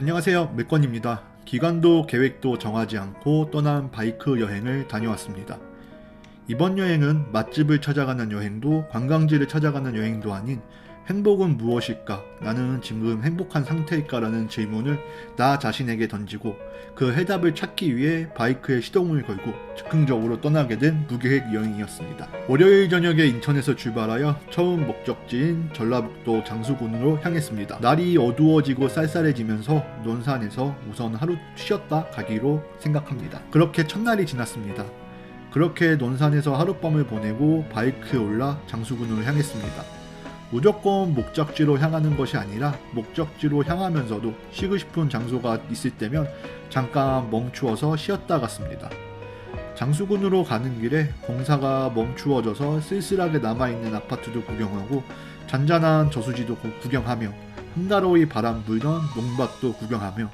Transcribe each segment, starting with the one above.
안녕하세요, 맥건입니다. 기간도 계획도 정하지 않고 떠난 바이크 여행을 다녀왔습니다. 이번 여행은 맛집을 찾아가는 여행도 관광지를 찾아가는 여행도 아닌 행복은 무엇일까? 나는 지금 행복한 상태일까라는 질문을 나 자신에게 던지고 그 해답을 찾기 위해 바이크에 시동을 걸고 즉흥적으로 떠나게 된 무계획 여행이었습니다. 월요일 저녁에 인천에서 출발하여 처음 목적지인 전라북도 장수군으로 향했습니다. 날이 어두워지고 쌀쌀해지면서 논산에서 우선 하루 쉬었다 가기로 생각합니다. 그렇게 첫날이 지났습니다. 그렇게 논산에서 하룻밤을 보내고 바이크에 올라 장수군으로 향했습니다. 무조건 목적지로 향하는 것이 아니라 목적지로 향하면서도 쉬고 싶은 장소가 있을 때면 잠깐 멈추어서 쉬었다 갔습니다. 장수군으로 가는 길에 공사가 멈추어져서 쓸쓸하게 남아있는 아파트도 구경하고 잔잔한 저수지도 구경하며 한가로이 바람 불던 농밭도 구경하며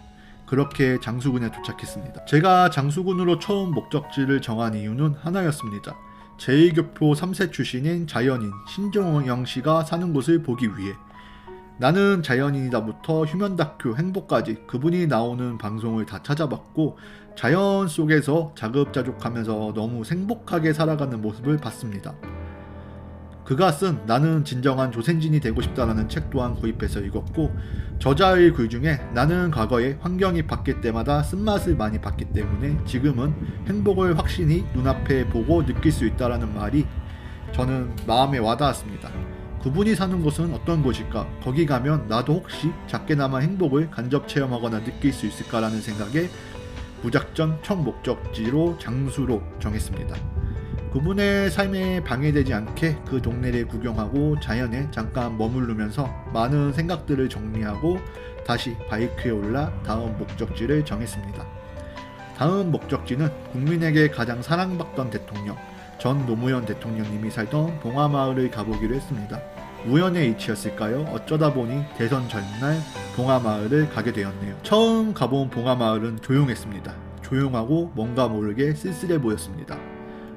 그렇게 장수군에 도착했습니다. 제가 장수군으로 처음 목적지를 정한 이유는 하나였습니다. 제1교포 3세 출신인 자연인 신종영 씨가 사는 곳을 보기 위해. 나는 자연인이다부터 휴면 다큐 행복까지 그분이 나오는 방송을 다 찾아봤고 자연 속에서 자급자족하면서 너무 행복하게 살아가는 모습을 봤습니다. 그가 쓴 나는 진정한 조센진이 되고 싶다라는 책 또한 구입해서 읽었고 저자의 글 중에 나는 과거에 환경이 바뀔 때마다 쓴맛을 많이 봤기 때문에 지금은 행복을 확실히 눈앞에 보고 느낄 수 있다라는 말이 저는 마음에 와닿았습니다. 그분이 사는 곳은 어떤 곳일까? 거기 가면 나도 혹시 작게나마 행복을 간접 체험하거나 느낄 수 있을까라는 생각에 무작정 첫 목적지로 장수로 정했습니다. 그분의 삶에 방해되지 않게 그 동네를 구경하고 자연에 잠깐 머무르면서 많은 생각들을 정리하고 다시 바이크에 올라 다음 목적지를 정했습니다. 다음 목적지는 국민에게 가장 사랑받던 대통령, 전 노무현 대통령님이 살던 봉화마을을 가보기로 했습니다. 우연의 이치였을까요? 어쩌다 보니 대선 전날 봉화마을을 가게 되었네요. 처음 가본 봉화마을은 조용했습니다. 조용하고 뭔가 모르게 쓸쓸해 보였습니다.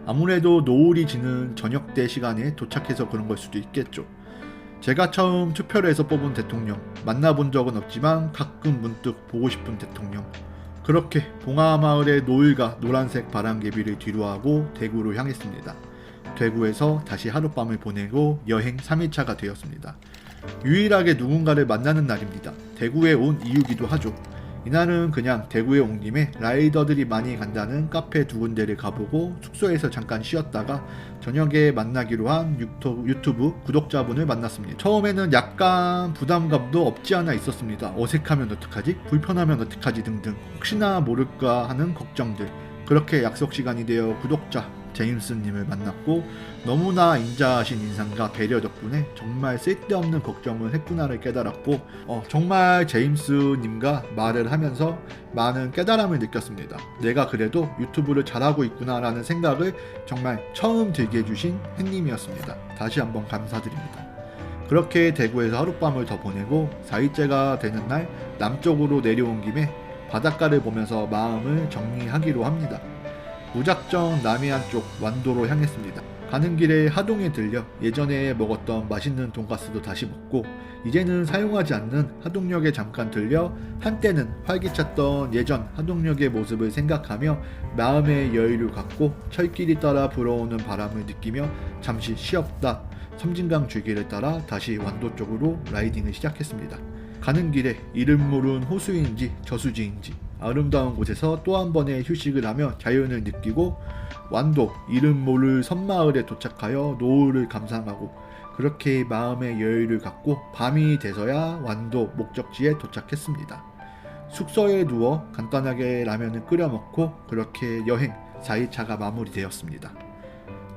아무래도 노을이 지는 저녁때 시간에 도착해서 그런 걸 수도 있겠죠. 제가 처음 투표를 해서 뽑은 대통령, 만나본 적은 없지만 가끔 문득 보고 싶은 대통령. 그렇게 봉화마을의 노을과 노란색 바람개비를 뒤로하고 대구로 향했습니다. 대구에서 다시 하룻밤을 보내고 여행 3일차가 되었습니다. 유일하게 누군가를 만나는 날입니다. 대구에 온 이유기도 하죠. 이날은 그냥 대구에 온 김에 라이더들이 많이 간다는 카페 두 군데를 가보고 숙소에서 잠깐 쉬었다가 저녁에 만나기로 한 유튜브 구독자분을 만났습니다. 처음에는 약간 부담감도 없지 않아 있었습니다. 어색하면 어떡하지? 불편하면 어떡하지? 등등 혹시나 모를까 하는 걱정들. 그렇게 약속 시간이 되어 구독자 제임스님을 만났고 너무나 인자하신 인상과 배려 덕분에 정말 쓸데없는 걱정을 했구나를 깨달았고 정말 제임스님과 말을 하면서 많은 깨달음을 느꼈습니다. 내가 그래도 유튜브를 잘하고 있구나라는 생각을 정말 처음 들게 해주신 햇님이었습니다. 다시 한번 감사드립니다. 그렇게 대구에서 하룻밤을 더 보내고 4일째가 되는 날 남쪽으로 내려온 김에 바닷가를 보면서 마음을 정리하기로 합니다. 무작정 남해안 쪽 완도로 향했습니다. 가는 길에 하동에 들려 예전에 먹었던 맛있는 돈가스도 다시 먹고 이제는 사용하지 않는 하동역에 잠깐 들려 한때는 활기찼던 예전 하동역의 모습을 생각하며 마음의 여유를 갖고 철길이 따라 불어오는 바람을 느끼며 잠시 쉬었다 섬진강 줄기를 따라 다시 완도 쪽으로 라이딩을 시작했습니다. 가는 길에 이름 모른 호수인지 저수지인지 아름다운 곳에서 또 한 번의 휴식을 하며 자연을 느끼고 완도 이름 모를 섬마을에 도착하여 노을을 감상하고 그렇게 마음의 여유를 갖고 밤이 돼서야 완도 목적지에 도착했습니다. 숙소에 누워 간단하게 라면을 끓여 먹고 그렇게 여행 4일차가 마무리되었습니다.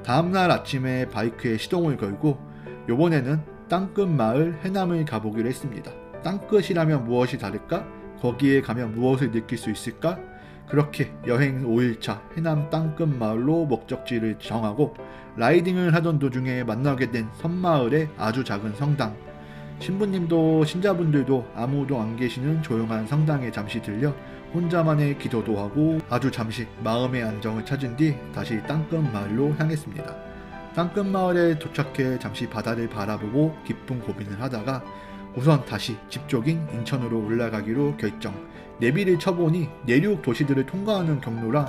다음날 아침에 바이크에 시동을 걸고 요번에는 땅끝 마을 해남을 가보기로 했습니다. 땅끝이라면 무엇이 다를까? 거기에 가면 무엇을 느낄 수 있을까? 그렇게 여행 5일차 해남 땅끝 마을로 목적지를 정하고 라이딩을 하던 도중에 만나게 된 섬마을의 아주 작은 성당. 신부님도 신자분들도 아무도 안 계시는 조용한 성당에 잠시 들려 혼자만의 기도도 하고 아주 잠시 마음의 안정을 찾은 뒤 다시 땅끝 마을로 향했습니다. 땅끝 마을에 도착해 잠시 바다를 바라보고 깊은 고민을 하다가 우선 다시 집쪽인 인천으로 올라가기로 결정. 내비를 쳐보니 내륙 도시들을 통과하는 경로라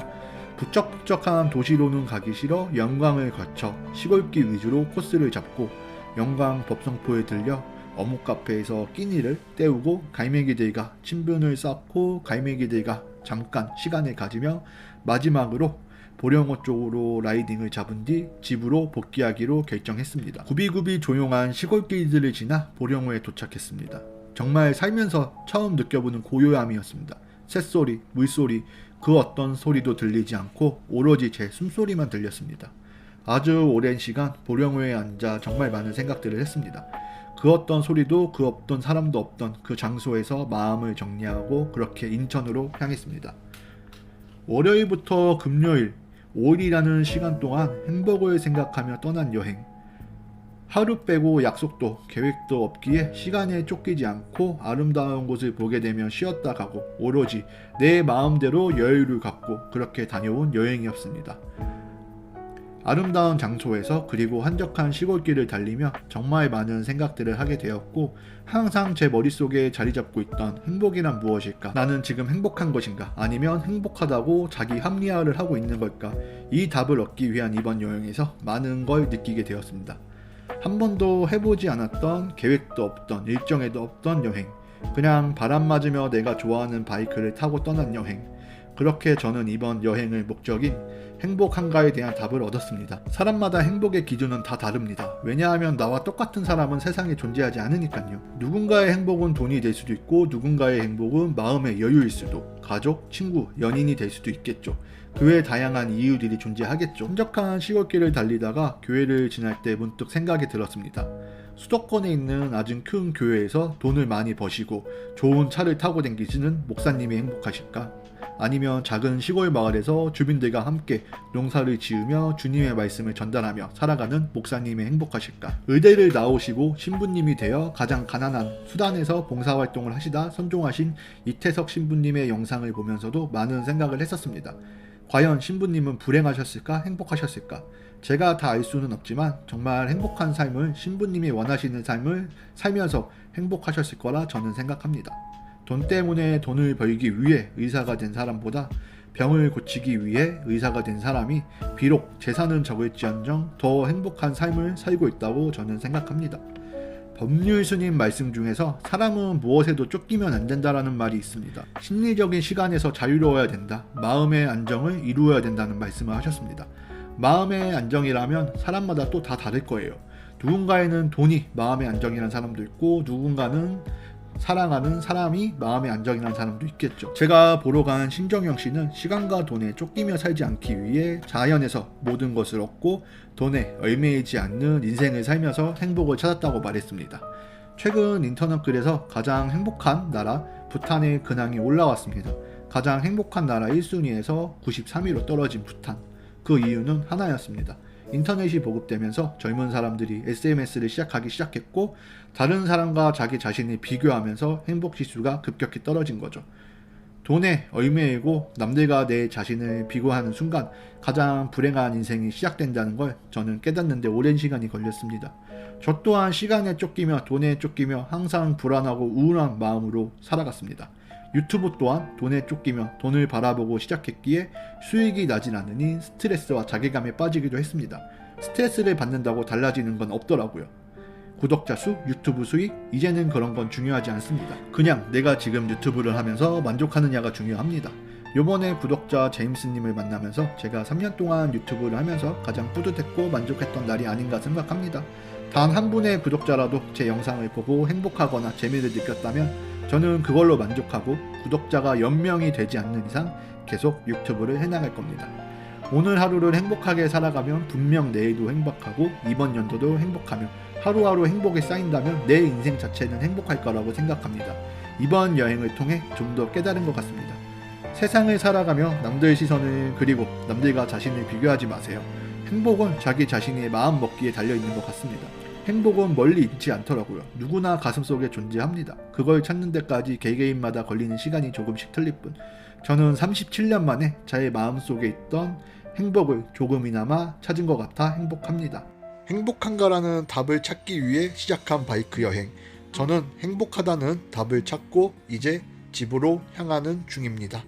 북적북적한 도시로는 가기 싫어 영광을 거쳐 시골길 위주로 코스를 잡고 영광 법성포에 들려 어묵 카페에서 끼니를 때우고 갈매기들과 친분을 쌓고 갈매기들과 잠깐 시간을 가지며 마지막으로 보령호 쪽으로 라이딩을 잡은 뒤 집으로 복귀하기로 결정했습니다. 구비구비 조용한 시골길들을 지나 보령호에 도착했습니다. 정말 살면서 처음 느껴보는 고요함이었습니다. 새소리, 물소리, 그 어떤 소리도 들리지 않고 오로지 제 숨소리만 들렸습니다. 아주 오랜 시간 보령호에 앉아 정말 많은 생각들을 했습니다. 그 어떤 소리도 그 어떤 사람도 없던 그 장소에서 마음을 정리하고 그렇게 인천으로 향했습니다. 월요일부터 금요일 5일이라는 시간 동안 행복을 생각하며 떠난 여행. 하루 빼고 약속도 계획도 없기에 시간에 쫓기지 않고 아름다운 곳을 보게 되면 쉬었다 가고 오로지 내 마음대로 여유를 갖고 그렇게 다녀온 여행이었습니다. 아름다운 장소에서 그리고 한적한 시골길을 달리며 정말 많은 생각들을 하게 되었고 항상 제 머릿속에 자리 잡고 있던 행복이란 무엇일까? 나는 지금 행복한 것인가? 아니면 행복하다고 자기 합리화를 하고 있는 걸까? 이 답을 얻기 위한 이번 여행에서 많은 걸 느끼게 되었습니다. 한 번도 해보지 않았던 계획도 없던 일정에도 없던 여행. 그냥 바람 맞으며 내가 좋아하는 바이크를 타고 떠난 여행. 그렇게 저는 이번 여행의 목적인 행복한가에 대한 답을 얻었습니다. 사람마다 행복의 기준은 다 다릅니다. 왜냐하면 나와 똑같은 사람은 세상에 존재하지 않으니까요. 누군가의 행복은 돈이 될 수도 있고 누군가의 행복은 마음의 여유일 수도, 가족, 친구, 연인이 될 수도 있겠죠. 그 외에 다양한 이유들이 존재하겠죠. 한적한 시골길을 달리다가 교회를 지날 때 문득 생각이 들었습니다. 수도권에 있는 아주 큰 교회에서 돈을 많이 버시고 좋은 차를 타고 다니시는 목사님이 행복하실까? 아니면 작은 시골 마을에서 주민들과 함께 농사를 지으며 주님의 말씀을 전달하며 살아가는 목사님이 행복하실까? 의대를 나오시고 신부님이 되어 가장 가난한 수단에서 봉사활동을 하시다 선종하신 이태석 신부님의 영상을 보면서도 많은 생각을 했었습니다. 과연 신부님은 불행하셨을까? 행복하셨을까? 제가 다 알 수는 없지만 정말 행복한 삶을 신부님이 원하시는 삶을 살면서 행복하셨을 거라 저는 생각합니다. 돈 때문에 돈을 벌기 위해 의사가 된 사람보다 병을 고치기 위해 의사가 된 사람이 비록 재산은 적을지언정 더 행복한 삶을 살고 있다고 저는 생각합니다. 법률스님 말씀 중에서 사람은 무엇에도 쫓기면 안 된다라는 말이 있습니다. 심리적인 시간에서 자유로워야 된다. 마음의 안정을 이루어야 된다는 말씀을 하셨습니다. 마음의 안정이라면 사람마다 또 다 다를 거예요. 누군가에는 돈이 마음의 안정이라는 사람도 있고 누군가는 사랑하는 사람이 마음의 안정이라는 사람도 있겠죠. 제가 보러 간 신정영 씨는 시간과 돈에 쫓기며 살지 않기 위해 자연에서 모든 것을 얻고 돈에 얽매이지 않는 인생을 살면서 행복을 찾았다고 말했습니다. 최근 인터넷 글에서 가장 행복한 나라 부탄의 근황이 올라왔습니다. 가장 행복한 나라 1순위에서 93위로 떨어진 부탄. 그 이유는 하나였습니다. 인터넷이 보급되면서 젊은 사람들이 SNS를 시작하기 시작했고 다른 사람과 자기 자신을 비교하면서 행복 지수가 급격히 떨어진 거죠. 돈에 얽매이고 남들과 내 자신을 비교하는 순간 가장 불행한 인생이 시작된다는 걸 저는 깨닫는데 오랜 시간이 걸렸습니다. 저 또한 시간에 쫓기며 돈에 쫓기며 항상 불안하고 우울한 마음으로 살아갔습니다. 유튜브 또한 돈에 쫓기며 돈을 바라보고 시작했기에 수익이 나진 않으니 스트레스와 자괴감에 빠지기도 했습니다. 스트레스를 받는다고 달라지는 건 없더라고요. 구독자 수, 유튜브 수익, 이제는 그런 건 중요하지 않습니다. 그냥 내가 지금 유튜브를 하면서 만족하느냐가 중요합니다. 요번에 구독자 제임스님을 만나면서 제가 3년 동안 유튜브를 하면서 가장 뿌듯했고 만족했던 날이 아닌가 생각합니다. 단 한 분의 구독자라도 제 영상을 보고 행복하거나 재미를 느꼈다면 저는 그걸로 만족하고 구독자가 0명이 되지 않는 이상 계속 유튜브를 해나갈 겁니다. 오늘 하루를 행복하게 살아가면 분명 내일도 행복하고 이번 연도도 행복하며 하루하루 행복이 쌓인다면 내 인생 자체는 행복할 거라고 생각합니다. 이번 여행을 통해 좀 더 깨달은 것 같습니다. 세상을 살아가며 남들의 시선을 그리고 남들과 자신을 비교하지 마세요. 행복은 자기 자신의 마음 먹기에 달려있는 것 같습니다. 행복은 멀리 있지 않더라고요. 누구나 가슴속에 존재합니다. 그걸 찾는 데까지 개개인마다 걸리는 시간이 조금씩 틀릴 뿐. 저는 37년 만에 저의 마음속에 있던 행복을 조금이나마 찾은 것 같아 행복합니다. 행복한가라는 답을 찾기 위해 시작한 바이크 여행. 저는 행복하다는 답을 찾고 이제 집으로 향하는 중입니다.